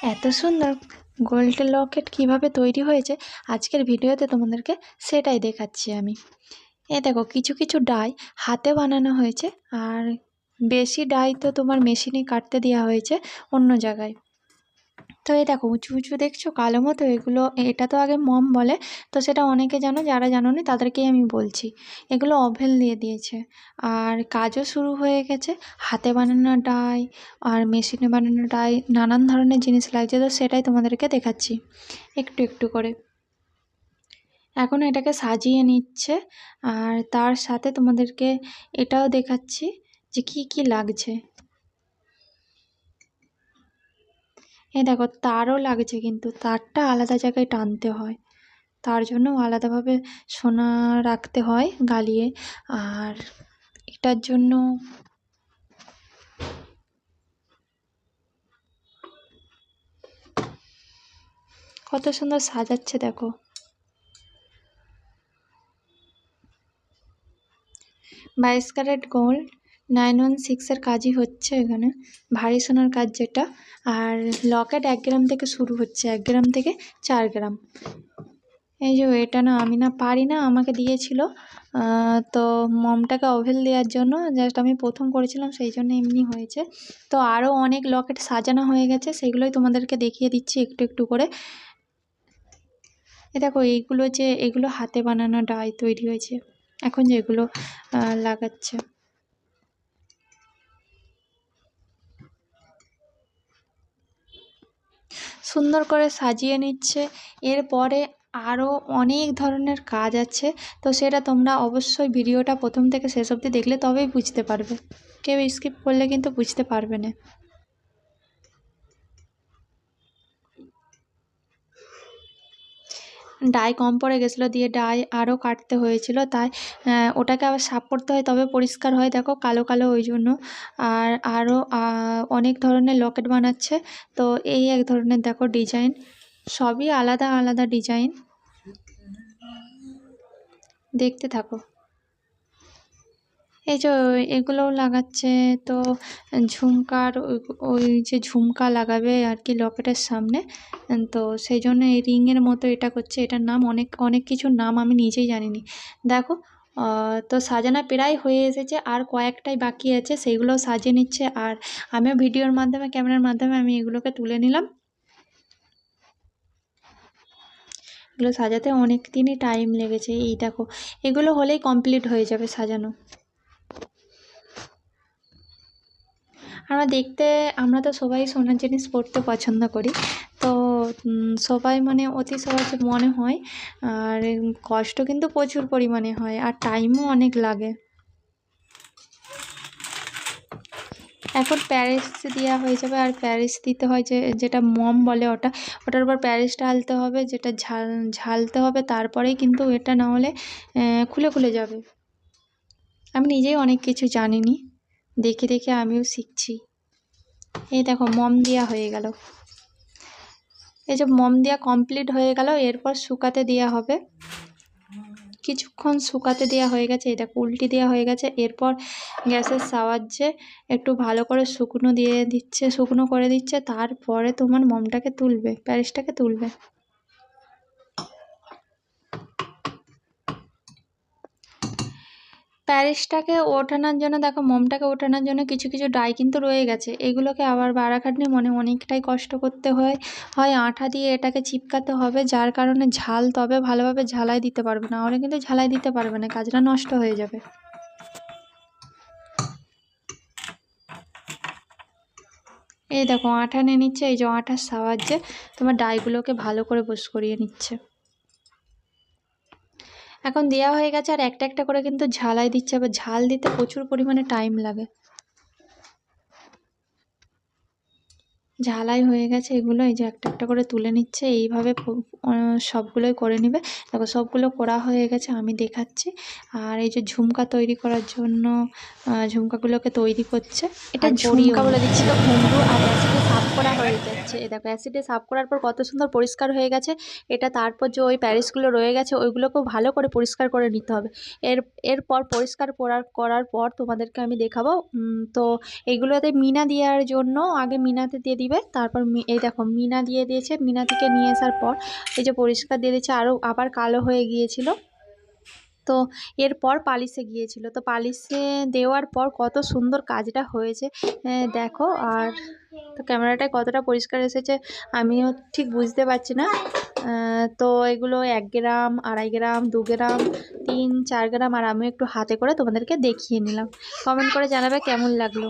এত সুন্দর গোল্ড লকেট কিভাবে তৈরি হয়েছে আজকের ভিডিওতে তোমাদেরকে সেটাই দেখাচ্ছি আমি। দেখো কিছু কিছু ডাই হাতে বানানো হয়েছে, আর বেশি ডাই তো তোমার মেশিনে কাটতে দেওয়া হয়েছে অন্য জায়গায়। তো দেখো উঁচু উঁচু দেখছো কালো মতো, এগুলো এটা তো আগে মম বলে, তো সেটা অনেকে জানো, যারা জানো নি তাদেরকেই আমি বলছি। এগুলো ওভেন দিয়ে দিয়েছে, আর কাজও শুরু হয়ে গেছে। হাতে বানানো ডাই আর মেশিনে বানানো ডাই নানান ধরনের জিনিস লাগছে, তো সেটাই তোমাদেরকে দেখাচ্ছি একটু একটু করে। এখন এটাকে সাজিয়ে নিচ্ছে, আর তার সাথে তোমাদেরকে এটাও দেখাচ্ছি যে কি কি লাগছে। দেখো তারও লাগছে, কিন্তু তারটা আলাদা জায়গায় টানতে হয়, তার জন্য আলাদাভাবে সোনা রাখতে হয় গালিয়ে। আর এটার জন্য কত সুন্দর সাজাচ্ছে দেখো। 22 ক্যারেট গোল্ড 916 কাজই হচ্ছে এখানে, ভারী সোনার কাজ যেটা। আর লকেট 1 গ্রাম থেকে শুরু হচ্ছে, 1 গ্রাম থেকে 4 গ্রাম। এই যে এটা না আমি না পারি না, আমাকে দিয়েছিল তো মমটাকে ওভেল দেওয়ার জন্য, জাস্ট আমি প্রথম করেছিলাম সেই জন্য এমনি হয়েছে। তো আরও অনেক লকেট সাজানো হয়ে গেছে, সেগুলোই তোমাদেরকে দেখিয়ে দিচ্ছি একটু একটু করে। দেখো এইগুলো যে এগুলো হাতে বানানো ডাই তৈরি হয়েছে, এখন যেগুলো লাগাচ্ছে। সুন্দর করে সাজিয়ে নিচ্ছে। এরপরে আরও অনেক ধরনের কাজ আছে, তো সেটা তোমরা অবশ্যই ভিডিওটা প্রথম থেকে শেষ অবধি দেখলে তবেই বুঝতে পারবে, কেউ স্কিপ করলে কিন্তু বুঝতে পারবে না। ডাই কম পড়ে গেছিলো, দিয়ে ডাই আরও কাটতে হয়েছিল, তাই ওটাকে আবার সাফ করতে হয় তবে পরিষ্কার হয়। দেখো কালো কালো ওই জন্য। আর আরও অনেক ধরনের লকেট বানাচ্ছে, তো এই এক ধরনের দেখো ডিজাইন, সবই আলাদা আলাদা ডিজাইন, দেখতে থাকো। এই যে এগুলোও লাগাচ্ছে, তো ঝুমকার ওই যে ঝুমকা লাগাবে আর কি লকেটের সামনে, তো সেই জন্য এই রিংয়ের মতো এটা করছে। এটার নাম অনেক অনেক কিছুর নাম আমি নিজেই জানিনি। দেখো তো সাজানো প্রায় হয়ে এসেছে, আর কয়েকটাই বাকি আছে, সেইগুলোও সাজিয়ে নিচ্ছে। আর আমিও ভিডিওর মাধ্যমে ক্যামেরার মাধ্যমে আমি এগুলোকে তুলে নিলাম। এগুলো সাজাতে অনেক দিনই টাইম লেগেছে। এই দেখো এগুলো হলেই কমপ্লিট হয়ে যাবে সাজানো। আমরা তো সবাই সোনার জিনিস পরতে পছন্দ করি, তো সবাই মানে অতি সহজে মনে হয়, আর কষ্ট কিন্তু প্রচুর পরিমাণে হয়, আর টাইমও অনেক লাগে। এখন প্যারিস দেওয়া হয়ে যাবে, আর প্যারিস দিতে হয় যেটা মম বলে ওটার উপর প্যারিস ঢালতে হবে, যেটা ঝালতে হবে, তারপরেই কিন্তু এটা না হলে খুলে খুলে যাবে। আমি নিজেই অনেক কিছু জানিনি, দেখে দেখে আমিও শিখছি। এই দেখো মম দেওয়া হয়ে গেল, এই যে মম দেওয়া কমপ্লিট হয়ে গেল। এরপর শুকাতে দেওয়া হবে, কিছুক্ষণ শুকাতে দেওয়া হয়ে গেছে। এটা উল্টি দেওয়া হয়ে গেছে। এরপর গ্যাসের সাহায্যে একটু ভালো করে শুকনো করে দিচ্ছে, তারপরে তোমার মমটাকে তুলবে, প্যারিসটাকে তুলবে। প্যারিসটাকে ওঠানোর জন্য দেখো, মমটাকে ওঠানোর জন্য কিছু কিছু ডাই কিন্তু রয়ে গেছে, এগুলোকে আবার বাড়াখাটনি মনে অনেকটাই কষ্ট করতে হয় আঠা দিয়ে এটাকে চিপকাতে হবে, যার কারণে ঝাল তবে ভালোভাবে ঝালাই দিতে পারবে না, হলে কিন্তু ঝালাই দিতে পারবে না, কাজটা নষ্ট হয়ে যাবে। এই দেখো আঠা নিয়ে নিচ্ছে, এই যে আঠার সাহায্যে তোমার ডাইগুলোকে ভালো করে বস করিয়ে নিচ্ছে। এখন দেওয়া হয়ে গেছে, আর একটা একটা করে কিন্তু ঝালাই দিচ্ছে, আবার ঝাল দিতে প্রচুর পরিমাণে টাইম লাগে। ঝালাই হয়ে গেছে এগুলো, এই যে একটা একটা করে তুলে নিচ্ছে, এইভাবে সবগুলোই করে নেবে। দেখো সবগুলো করা হয়ে গেছে, আমি দেখাচ্ছি। আর এই যে ঝুমকা তৈরি করার জন্য ঝুমকাগুলোকে তৈরি করছে, এটা ঝুমকা বলে দিচ্ছি, তো ঘুঙরু আর সাফ করা হয়ে যাচ্ছে। গেছে। এই দেখো অ্যাসিডে সাফ করার পর কত সুন্দর পরিষ্কার হয়ে গেছে এটা। তারপর যে ওই প্যারিসগুলো রয়ে গেছে ওইগুলোকেও ভালো করে পরিষ্কার করে নিতে হবে। এরপর পরিষ্কার করার পর তোমাদেরকে আমি দেখাবো। তো এইগুলোতে মিনা দেওয়ার জন্য আগে মিনাতে দিয়ে দিবে, তারপর এই দেখো মিনা দিয়ে দিয়েছে। মিনা থেকে নিয়ে আসার পর এই যে পরিষ্কার দিয়ে দিয়েছে, আবার কালো হয়ে গিয়েছিল। তো এরপর পালিশে গিয়েছিল, তো পালিশে দেওয়ার পর কত সুন্দর কাজটা হয়েছে দেখো। আর তো ক্যামেরাটায় কতটা পরিষ্কার এসেছে আমিও ঠিক বুঝতে পারছি না। তো এগুলো 1 গ্রাম, 2.5 গ্রাম, 2 গ্রাম, 3, 4 গ্রাম, আর আমি একটু হাতে করে তোমাদেরকে দেখিয়ে নিলাম। কমেন্ট করে জানাবে কেমন লাগলো।